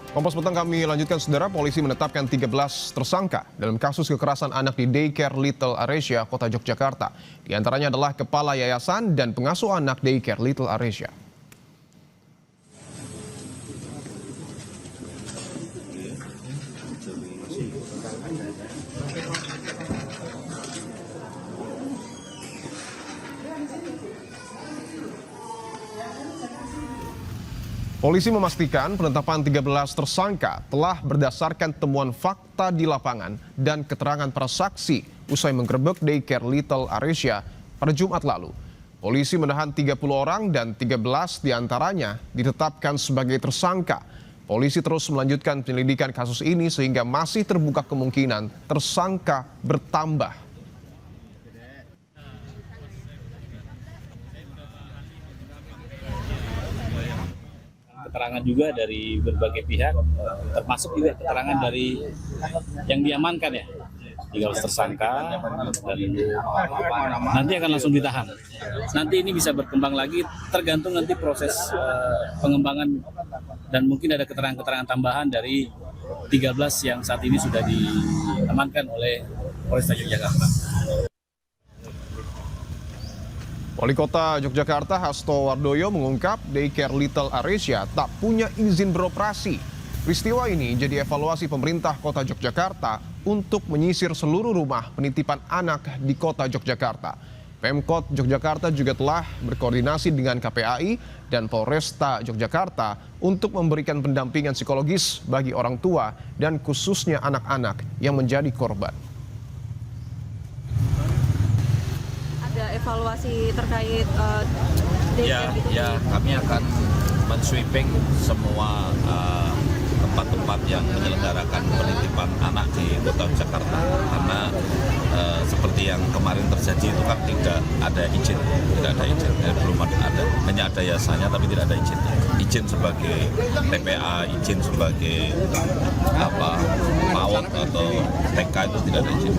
Kompas Petang kami lanjutkan, saudara. Polisi menetapkan 13 tersangka dalam kasus kekerasan anak di Daycare Little Aresia, Kota Yogyakarta. Di antaranya adalah kepala yayasan dan pengasuh anak Daycare Little Aresia. Polisi memastikan penetapan 13 tersangka telah berdasarkan temuan fakta di lapangan dan keterangan para saksi usai menggerebek Daycare Little Aresia pada Jumat lalu. Polisi menahan 30 orang dan 13 diantaranya ditetapkan sebagai tersangka. Polisi terus melanjutkan penyelidikan kasus ini sehingga masih terbuka kemungkinan tersangka bertambah. Keterangan juga dari berbagai pihak, termasuk juga keterangan dari yang diamankan ya, 13 tersangka, dan nanti akan langsung ditahan. Nanti ini bisa berkembang lagi, tergantung nanti proses pengembangan dan mungkin ada keterangan-keterangan tambahan dari 13 yang saat ini sudah diamankan oleh Polresta Yogyakarta. Wali Kota Yogyakarta Hasto Wardoyo mengungkap Daycare Little Aresia tak punya izin beroperasi. Peristiwa ini jadi evaluasi pemerintah Kota Yogyakarta untuk menyisir seluruh rumah penitipan anak di Kota Yogyakarta. Pemkot Yogyakarta juga telah berkoordinasi dengan KPAI dan Polresta Yogyakarta untuk memberikan pendampingan psikologis bagi orang tua dan khususnya anak-anak yang menjadi korban. Evaluasi terkait ya, kami akan men-sweeping semua tempat-tempat yang menyelenggarakan penitipan anak di Kota Jakarta, karena seperti yang kemarin terjadi itu kan tidak ada izin, belum ada, hanya ada yayasannya tapi tidak ada izin sebagai TPA, izin sebagai PAUD atau TK itu tidak ada izin.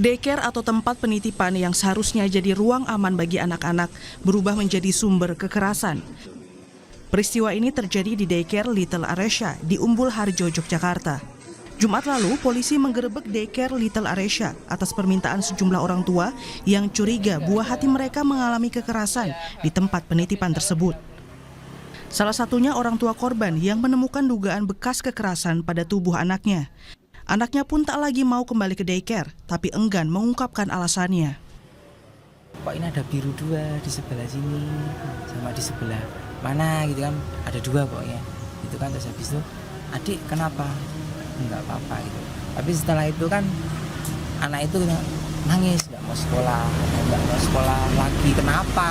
Daycare atau tempat penitipan yang seharusnya jadi ruang aman bagi anak-anak berubah menjadi sumber kekerasan. Peristiwa ini terjadi di Daycare Little Aresia di Umbul Harjo, Yogyakarta. Jumat lalu, polisi menggerebek Daycare Little Aresia atas permintaan sejumlah orang tua yang curiga buah hati mereka mengalami kekerasan di tempat penitipan tersebut. Salah satunya orang tua korban yang menemukan dugaan bekas kekerasan pada tubuh anaknya. Anaknya pun tak lagi mau kembali ke daycare, tapi enggan mengungkapkan alasannya. Kok ini ada biru 2 di sebelah sini, sama di sebelah mana gitu kan, ada 2 pokoknya. Itu kan terus habis itu, adik kenapa? Enggak apa-apa gitu. Tapi setelah itu kan, anak itu nangis, nggak mau sekolah lagi, kenapa?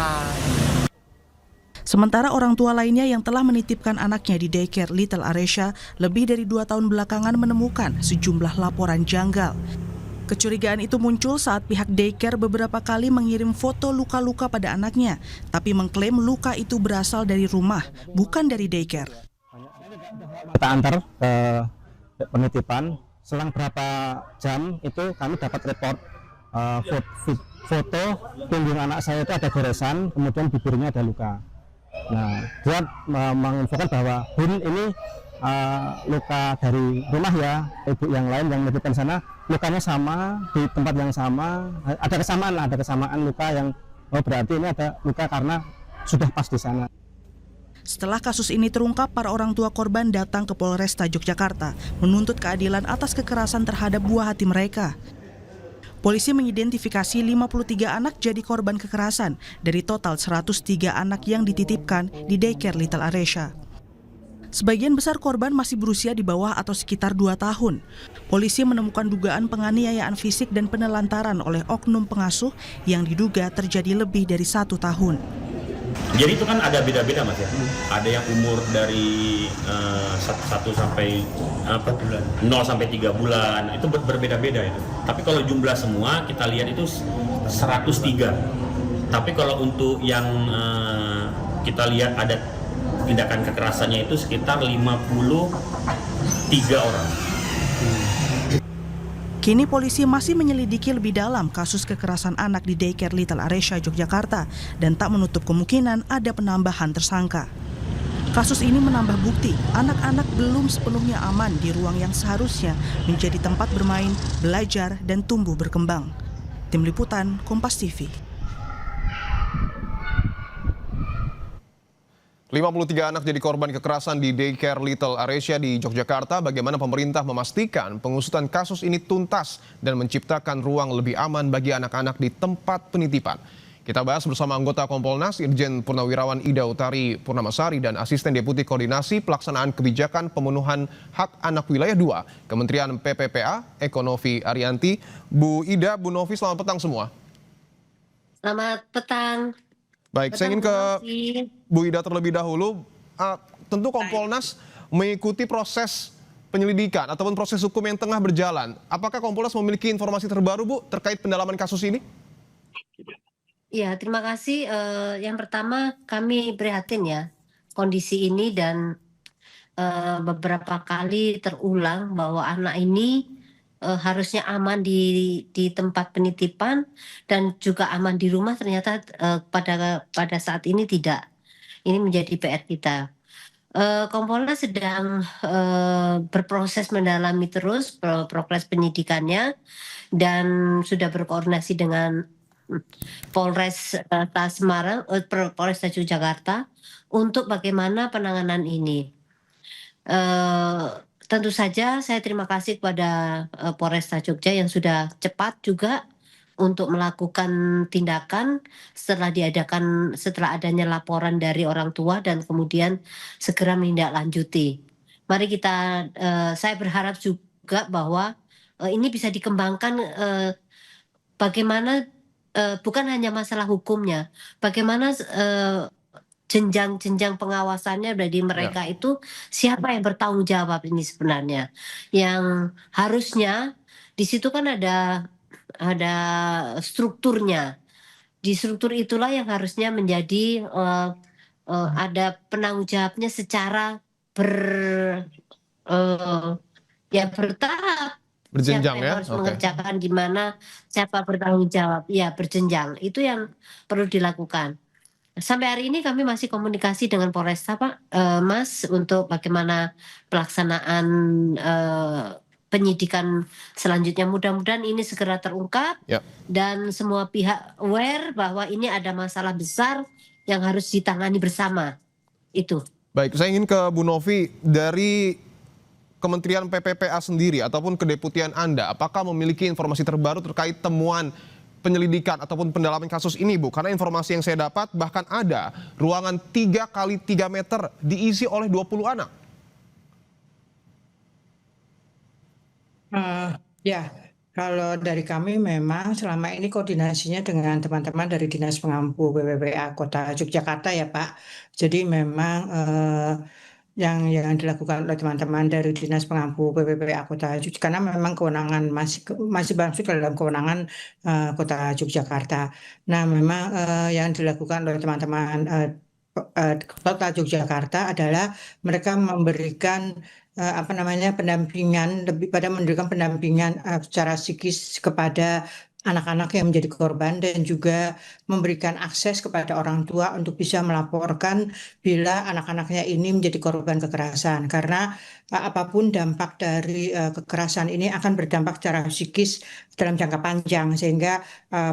Sementara orang tua lainnya yang telah menitipkan anaknya di Daycare Little Aresia lebih dari 2 tahun belakangan menemukan sejumlah laporan janggal. Kecurigaan itu muncul saat pihak daycare beberapa kali mengirim foto luka-luka pada anaknya, tapi mengklaim luka itu berasal dari rumah, bukan dari daycare. Kita antar ke penitipan, selang berapa jam itu kami dapat report foto punggung anak saya itu ada goresan, kemudian bibirnya ada luka. Nah, dia menginfokan bahwa Bun ini luka dari rumah ya, ibu yang lain yang menitipkan sana lukanya sama di tempat yang sama, ada kesamaan luka yang berarti ini ada luka karena sudah pas di sana. Setelah kasus ini terungkap, para orang tua korban datang ke Polresta Yogyakarta menuntut keadilan atas kekerasan terhadap buah hati mereka. Polisi mengidentifikasi 53 anak jadi korban kekerasan dari total 103 anak yang dititipkan di Daycare Little Aresia. Sebagian besar korban masih berusia di bawah atau sekitar 2 tahun. Polisi menemukan dugaan penganiayaan fisik dan penelantaran oleh oknum pengasuh yang diduga terjadi lebih dari 1 tahun. Jadi itu kan ada beda-beda Mas ya. Ada yang umur dari 1 sampai 0 sampai 3 bulan, itu berbeda-beda itu. Tapi kalau jumlah semua kita lihat itu 103. Tapi kalau untuk yang kita lihat ada tindakan kekerasannya itu sekitar 53 orang. Kini polisi masih menyelidiki lebih dalam kasus kekerasan anak di daycare Little Aresya, Yogyakarta, dan tak menutup kemungkinan ada penambahan tersangka. Kasus ini menambah bukti anak-anak belum sepenuhnya aman di ruang yang seharusnya menjadi tempat bermain, belajar, dan tumbuh berkembang. Tim Liputan, Kompas TV. 53 anak jadi korban kekerasan di daycare Little Aresya di Yogyakarta. Bagaimana pemerintah memastikan pengusutan kasus ini tuntas dan menciptakan ruang lebih aman bagi anak-anak di tempat penitipan? Kita bahas bersama anggota Kompolnas Irjen Purnawirawan Ida Utari Purnamasari dan Asisten Deputi Koordinasi Pelaksanaan Kebijakan Pemenuhan Hak Anak Wilayah 2 Kementerian PPPA Eko Novi Arianti. Bu Ida, Bu Novi, selamat petang semua. Selamat petang. Baik, saya ingin ke Bu Ida terlebih dahulu. Tentu Kompolnas mengikuti proses penyelidikan ataupun proses hukum yang tengah berjalan. Apakah Kompolnas memiliki informasi terbaru, Bu, terkait pendalaman kasus ini? Ya, terima kasih. Yang pertama, kami prihatin ya kondisi ini dan beberapa kali terulang bahwa anak ini harusnya aman di tempat penitipan dan juga aman di rumah, ternyata pada saat ini tidak. Ini menjadi PR kita. Kompolnas sedang berproses mendalami terus progres penyidikannya dan sudah berkoordinasi dengan Polres Semarang, Polres Yogyakarta untuk bagaimana penanganan ini. Tentu saja saya terima kasih kepada Polresta Jogja yang sudah cepat juga untuk melakukan tindakan setelah adanya laporan dari orang tua dan kemudian segera menindaklanjuti. Mari saya berharap juga bahwa ini bisa dikembangkan bagaimana bukan hanya masalah hukumnya, bagaimana jenjang pengawasannya dari mereka itu siapa yang bertanggung jawab ini sebenarnya. Yang harusnya di situ kan ada strukturnya. Di struktur itulah yang harusnya menjadi ada penanggung jawabnya secara bertahap. Berjenjang Siapa yang ya? harus mengerjakan gimana, siapa bertanggung jawab. Ya, berjenjang. Itu yang perlu dilakukan. Sampai hari ini kami masih komunikasi dengan Polresta, Pak, Mas, untuk bagaimana pelaksanaan penyidikan selanjutnya. Mudah-mudahan ini segera terungkap dan semua pihak aware bahwa ini ada masalah besar yang harus ditangani bersama. Itu. Baik, saya ingin ke Bu Novi, dari Kementerian PPPA sendiri ataupun kedeputian Anda, apakah memiliki informasi terbaru terkait temuan penyelidikan ataupun pendalaman kasus ini, Bu? Karena informasi yang saya dapat bahkan ada ruangan 3 x 3 meter diisi oleh 20 anak. Ya, kalau dari kami memang selama ini koordinasinya dengan teman-teman dari Dinas Pengampu PPPA Kota Yogyakarta ya, Pak. Jadi memang yang dilakukan oleh teman-teman dari Dinas Pengampu PPPA Kota Yogyakarta, karena memang kewenangan masih masuk dalam kewenangan Kota Yogyakarta. Nah, memang yang dilakukan oleh teman-teman Kota Yogyakarta adalah mereka memberikan pendampingan, lebih pada memberikan pendampingan secara psikis kepada anak-anak yang menjadi korban dan juga memberikan akses kepada orang tua untuk bisa melaporkan bila anak-anaknya ini menjadi korban kekerasan, karena apapun dampak dari kekerasan ini akan berdampak secara psikis dalam jangka panjang, sehingga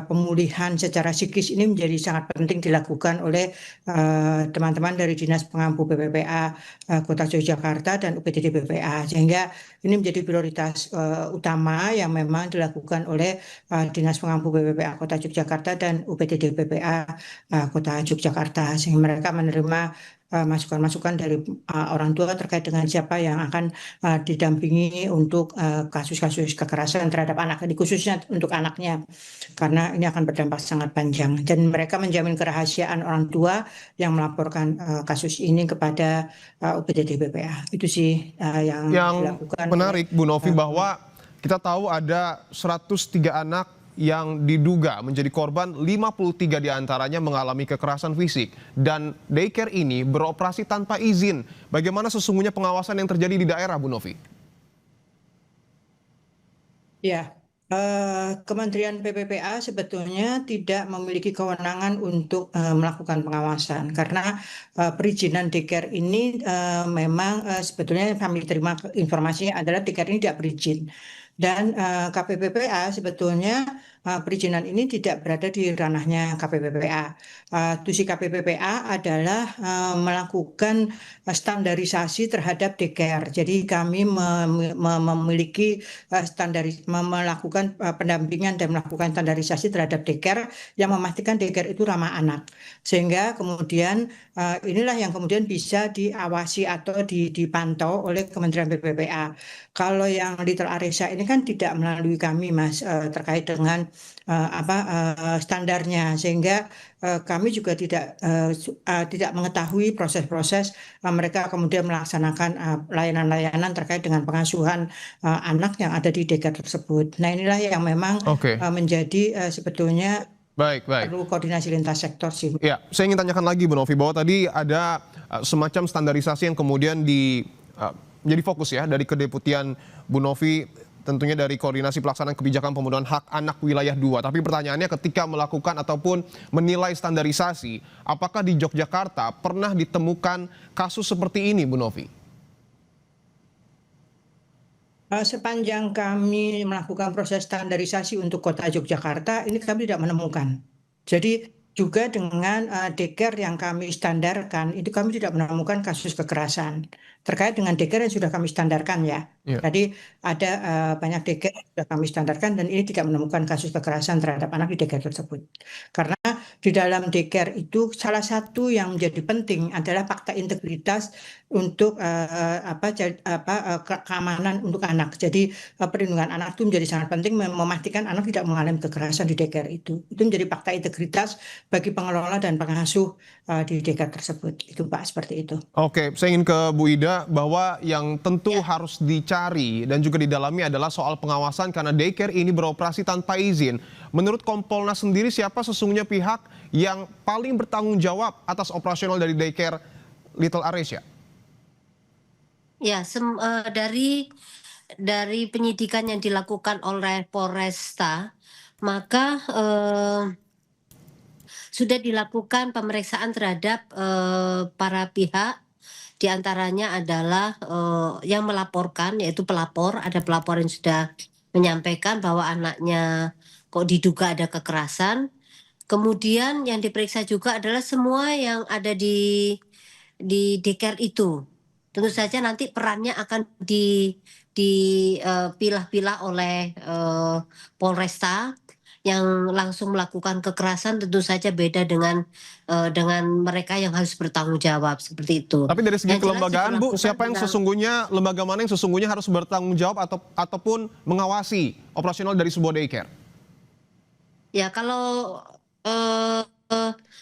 pemulihan secara psikis ini menjadi sangat penting dilakukan oleh teman-teman dari Dinas Pengampu PPPA Kota Yogyakarta dan UPTD PPA, sehingga ini menjadi prioritas utama yang memang dilakukan oleh Dinas Pengampu PPPA Kota Yogyakarta dan UPTD PPA Kota Yogyakarta, sehingga mereka menerima masukan-masukan dari orang tua terkait dengan siapa yang akan didampingi untuk kasus-kasus kekerasan terhadap anak, khususnya untuk anaknya, karena ini akan berdampak sangat panjang, dan mereka menjamin kerahasiaan orang tua yang melaporkan kasus ini kepada UPTD PPA. Itu sih yang dilakukan. Menarik, Bu Novi, bahwa kita tahu ada 103 anak yang diduga menjadi korban, 53 diantaranya mengalami kekerasan fisik. Dan daycare ini beroperasi tanpa izin. Bagaimana sesungguhnya pengawasan yang terjadi di daerah, Bu Novi? Ya, Kementerian PPPA sebetulnya tidak memiliki kewenangan untuk melakukan pengawasan karena perizinan daycare ini memang sebetulnya kami terima informasinya adalah daycare ini tidak berizin dan KPPPA sebetulnya perizinan ini tidak berada di ranahnya KPPPA. Tusi KPPPA adalah melakukan standarisasi terhadap daycare. Jadi kami memiliki melakukan pendampingan dan melakukan standarisasi terhadap daycare yang memastikan daycare itu ramah anak. Sehingga kemudian inilah yang kemudian bisa diawasi atau dipantau oleh Kementerian PPPA. Kalau yang Little Aresia ini kan tidak melalui kami, Mas, terkait dengan standarnya, sehingga kami juga tidak mengetahui proses-proses mereka kemudian melaksanakan layanan-layanan terkait dengan pengasuhan anak yang ada di daycare tersebut. Nah, inilah yang memang menjadi sebetulnya perlu koordinasi lintas sektor sih. Ya, saya ingin tanyakan lagi Bu Novi bahwa tadi ada semacam standarisasi yang kemudian menjadi fokus ya dari Kedeputian Bu Novi, tentunya dari koordinasi pelaksanaan kebijakan pemenuhan hak anak wilayah 2. Tapi pertanyaannya ketika melakukan ataupun menilai standarisasi, apakah di Yogyakarta pernah ditemukan kasus seperti ini, Bu Novi? Sepanjang kami melakukan proses standarisasi untuk Kota Yogyakarta, ini kami tidak menemukan. Jadi juga dengan daycare yang kami standarkan, itu kami tidak menemukan kasus kekerasan. Terkait dengan daycare yang sudah kami standarkan ya. Tadi ada banyak daycare yang sudah kami standarkan dan ini tidak menemukan kasus kekerasan terhadap anak di daycare tersebut. Karena di dalam daycare itu salah satu yang menjadi penting adalah fakta integritas untuk keamanan untuk anak. Jadi perlindungan anak itu menjadi sangat penting, memastikan anak tidak mengalami kekerasan di daycare itu. Itu menjadi fakta integritas bagi pengelola dan pengasuh di daycare tersebut. Itu Pak, seperti itu. Oke, saya ingin ke Bu Ida bahwa yang tentu harus dicari dan juga didalami adalah soal pengawasan karena daycare ini beroperasi tanpa izin. Menurut Kompolnas sendiri, siapa sesungguhnya pihak yang paling bertanggung jawab atas operasional dari daycare Little Aresia? Ya, dari penyidikan yang dilakukan oleh Polresta, maka sudah dilakukan pemeriksaan terhadap para pihak, diantaranya adalah yang melaporkan, yaitu pelapor. Ada pelapor yang sudah menyampaikan bahwa anaknya kok diduga ada kekerasan. Kemudian yang diperiksa juga adalah semua yang ada di daycare itu. Tentu saja nanti perannya akan dipilah-pilah oleh Polresta. Yang langsung melakukan kekerasan tentu saja beda dengan mereka yang harus bertanggung jawab seperti itu. Tapi dari segi kelembagaan, Bu, siapa yang lembaga mana yang sesungguhnya harus bertanggung jawab ataupun mengawasi operasional dari sebuah daycare? Ya, kalau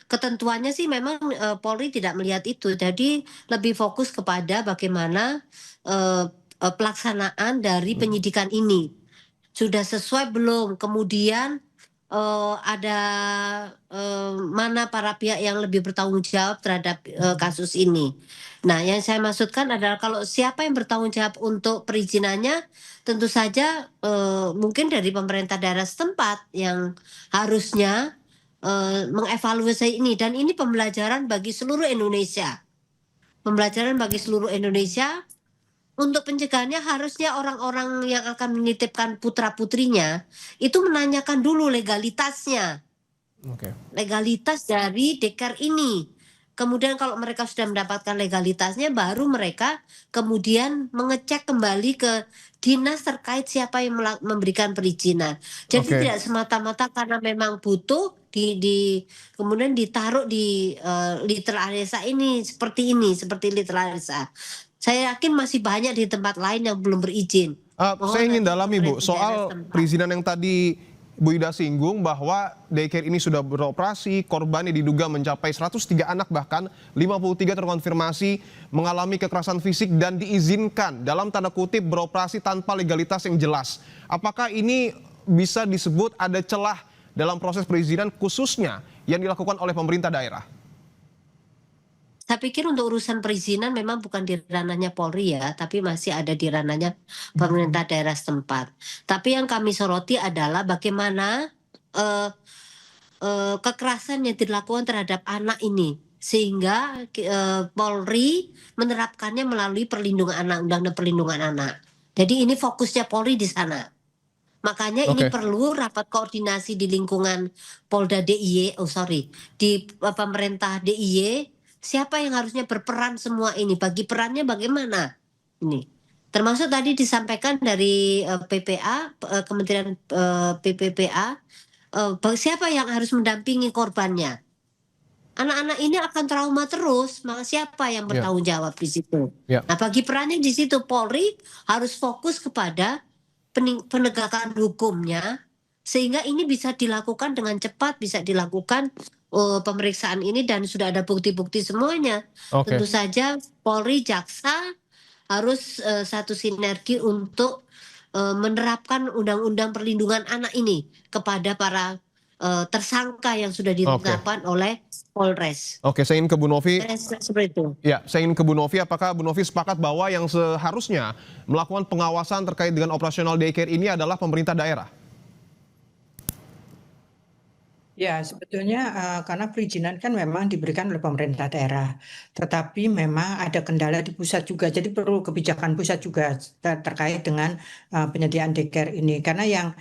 ketentuannya sih memang Polri tidak melihat itu. Jadi lebih fokus kepada bagaimana pelaksanaan dari penyidikan ini. Sudah sesuai belum? Kemudian ada mana para pihak yang lebih bertanggung jawab terhadap kasus ini. Nah, yang saya maksudkan adalah kalau siapa yang bertanggung jawab untuk perizinannya, tentu saja mungkin dari pemerintah daerah setempat yang harusnya mengevaluasi ini. Dan ini pembelajaran bagi seluruh Indonesia. Pembelajaran bagi seluruh Indonesia. Untuk pencegahannya harusnya orang-orang yang akan menitipkan putra-putrinya itu menanyakan dulu legalitasnya. Legalitas dari daycare ini. Kemudian kalau mereka sudah mendapatkan legalitasnya, baru mereka kemudian mengecek kembali ke dinas terkait siapa yang memberikan perizinan. Jadi tidak semata-mata karena memang butuh kemudian ditaruh di Little Aresia ini seperti Little Aresia. Saya yakin masih banyak di tempat lain yang belum berizin. Saya ingin dalami, Bu, soal perizinan yang tadi Bu Ida singgung bahwa daycare ini sudah beroperasi, korbannya diduga mencapai 103 anak, bahkan 53 terkonfirmasi mengalami kekerasan fisik dan diizinkan dalam tanda kutip beroperasi tanpa legalitas yang jelas. Apakah ini bisa disebut ada celah dalam proses perizinan khususnya yang dilakukan oleh pemerintah daerah? Saya pikir untuk urusan perizinan memang bukan di ranahnya Polri ya, tapi masih ada di ranahnya pemerintah daerah setempat. Tapi yang kami soroti adalah bagaimana kekerasan yang dilakukan terhadap anak ini, sehingga Polri menerapkannya melalui perlindungan anak, Undang-Undang Perlindungan Anak. Jadi ini fokusnya Polri di sana. Makanya ini Oke. perlu rapat koordinasi di lingkungan Polda DIY, di pemerintah DIY, siapa yang harusnya berperan semua ini, bagi perannya bagaimana ini. Termasuk tadi disampaikan dari PPA, Kementerian PPPA, siapa yang harus mendampingi korbannya. Anak-anak ini akan trauma terus, maka siapa yang Ya. bertanggung jawab di situ? Ya. Nah, bagi perannya di situ Polri harus fokus kepada penegakan hukumnya, sehingga ini bisa dilakukan dengan cepat, bisa dilakukan pemeriksaan ini dan sudah ada bukti-bukti semuanya. Oke. Tentu saja Polri, jaksa harus satu sinergi untuk menerapkan Undang-Undang Perlindungan Anak ini kepada para tersangka yang sudah ditetapkan oleh Polres. Oke, saya ingin ke Bu Novi. Seperti itu. Ya, saya ingin ke Bu Novi. Apakah Bu Novi sepakat bahwa yang seharusnya melakukan pengawasan terkait dengan operasional daycare ini adalah pemerintah daerah? Ya, sebetulnya karena perizinan kan memang diberikan oleh pemerintah daerah, tetapi memang ada kendala di pusat juga. Jadi perlu kebijakan pusat juga terkait dengan penyediaan daycare ini. Karena yang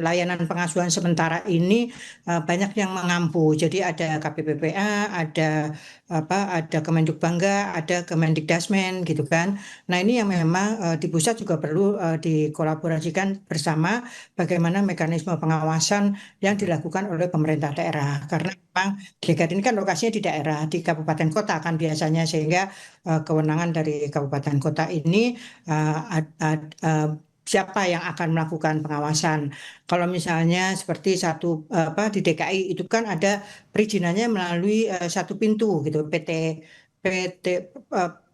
layanan pengasuhan sementara ini banyak yang mengampu. Jadi ada KPPPA, ada Kemenduk Bangga, ada Kemendikdasmen gitu kan. Nah, ini yang memang di pusat juga perlu dikolaborasikan bersama bagaimana mekanisme pengawasan yang dilakukan oleh pemerintah daerah, karena memang daycare ini kan lokasinya di daerah, di kabupaten kota kan biasanya, sehingga kewenangan dari kabupaten kota ini siapa yang akan melakukan pengawasan. Kalau misalnya seperti di DKI itu kan ada perizinannya melalui satu pintu gitu, PT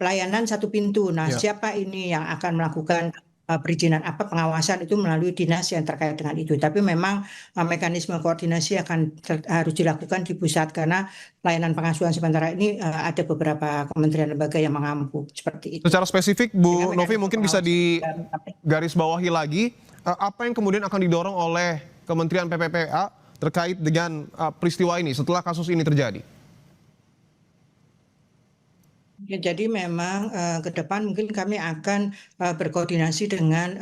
pelayanan satu pintu. Nah, Ya. siapa ini yang akan melakukan perizinan pengawasan itu melalui dinas yang terkait dengan itu. Tapi memang mekanisme koordinasi harus dilakukan di pusat, karena layanan pengasuhan sementara ini ada beberapa kementerian lembaga yang mengampu seperti itu. Secara spesifik, Bu Sehingga Novi mekanisme mungkin bisa pengawasan digarisbawahi lagi, apa yang kemudian akan didorong oleh Kementerian PPPA terkait dengan peristiwa ini setelah kasus ini terjadi? Ya, jadi memang ke depan mungkin kami akan berkoordinasi dengan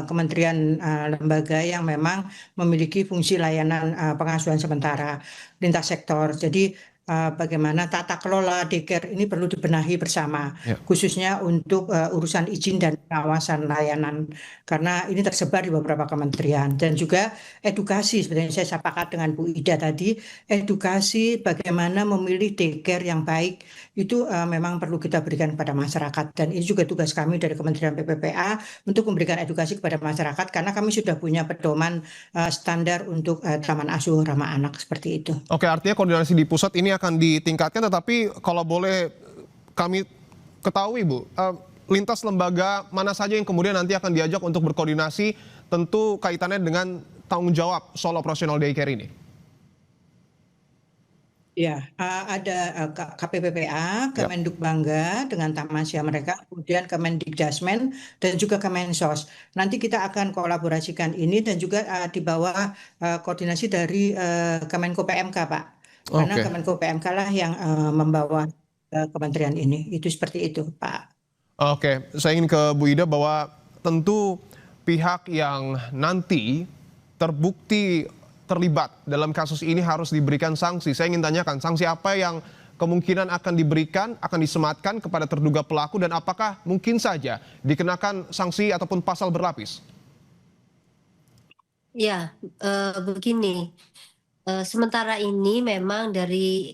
kementerian lembaga yang memang memiliki fungsi layanan pengasuhan sementara lintas sektor. Jadi bagaimana tata kelola daycare ini perlu dibenahi bersama, Ya. khususnya untuk urusan izin dan pengawasan layanan, karena ini tersebar di beberapa kementerian. Dan juga edukasi, sebenarnya saya sepakat dengan Bu Ida tadi, edukasi bagaimana memilih daycare yang baik itu memang perlu kita berikan kepada masyarakat, dan ini juga tugas kami dari Kementerian PPPA untuk memberikan edukasi kepada masyarakat, karena kami sudah punya pedoman standar untuk taman asuh ramah anak seperti itu. Oke, artinya koordinasi di pusat ini akan ditingkatkan, tetapi kalau boleh kami ketahui, Bu, lintas lembaga mana saja yang kemudian nanti akan diajak untuk berkoordinasi, tentu kaitannya dengan tanggung jawab soal operasional daycare ini? Ya, ada KPPPA, Kemenduk Bangga dengan tamasya mereka, kemudian Kemendikdasmen dan juga Kemensos. Nanti kita akan kolaborasikan ini dan juga di bawah koordinasi dari Kemenko PMK, Pak. Karena Oke. Kemenko PMK lah yang membawa kementerian ini. Itu seperti itu, Pak. Oke, saya ingin ke Bu Ida bahwa tentu pihak yang nanti terbukti terlibat dalam kasus ini harus diberikan sanksi. Saya ingin tanyakan, sanksi apa yang kemungkinan akan diberikan, akan disematkan kepada terduga pelaku, dan apakah mungkin saja dikenakan sanksi ataupun pasal berlapis? Ya, begini. Sementara ini memang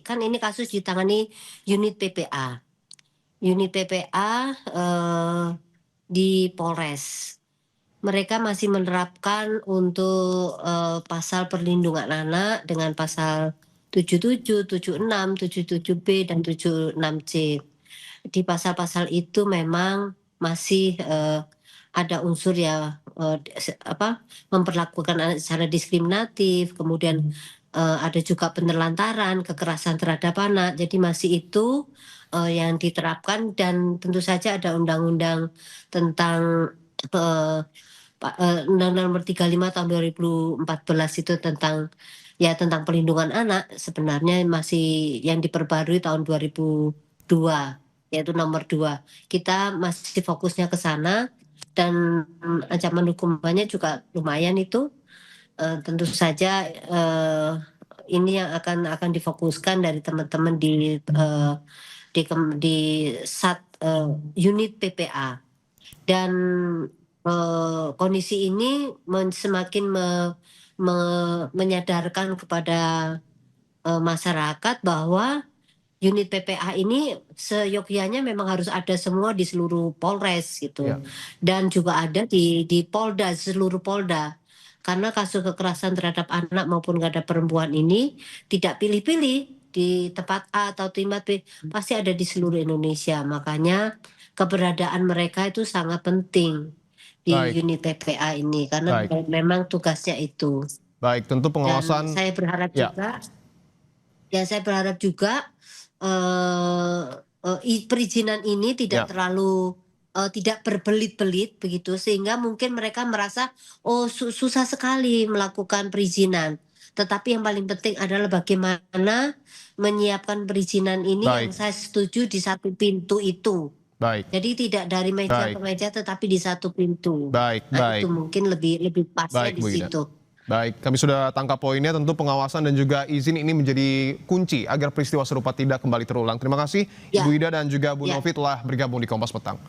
kan ini kasus ditangani unit PPA. Unit PPA di Polres. Mereka masih menerapkan untuk pasal perlindungan anak dengan pasal 77, 76, 77B, dan 76C. Di pasal-pasal itu memang masih ada unsur memperlakukan anak secara diskriminatif, kemudian ada juga penelantaran, kekerasan terhadap anak. Jadi masih itu yang diterapkan, dan tentu saja ada undang-undang tentang Undang-Undang Nomor 35 tahun 2014 itu tentang pelindungan anak, sebenarnya masih yang diperbarui tahun 2002, yaitu nomor 2. Kita masih fokusnya ke sana, dan ancaman hukumannya juga lumayan itu. Tentu saja ini yang akan difokuskan dari teman-teman di unit PPA, dan kondisi ini semakin menyadarkan kepada masyarakat bahwa unit PPA ini seyogyanya memang harus ada semua di seluruh Polres gitu, dan juga ada di Polda, seluruh Polda, karena kasus kekerasan terhadap anak maupun terhadap perempuan ini tidak pilih-pilih di tempat A atau tempat B, pasti ada di seluruh Indonesia. Makanya keberadaan mereka itu sangat penting di unit PPA ini, karena memang tugasnya itu. Baik, tentu pengawasan. Dan saya berharap juga perizinan ini tidak terlalu tidak berbelit-belit begitu, sehingga mungkin mereka merasa susah sekali melakukan perizinan. Tetapi yang paling penting adalah bagaimana menyiapkan perizinan ini yang saya setuju di satu pintu itu. Jadi tidak dari meja ke meja, tetapi di satu pintu. Itu mungkin lebih pasnya di situ. Baik, kami sudah tangkap poinnya. Tentu pengawasan dan juga izin ini menjadi kunci agar peristiwa serupa tidak kembali terulang. Terima kasih Ibu Ida dan juga Bu Novi telah bergabung di Kompas Petang.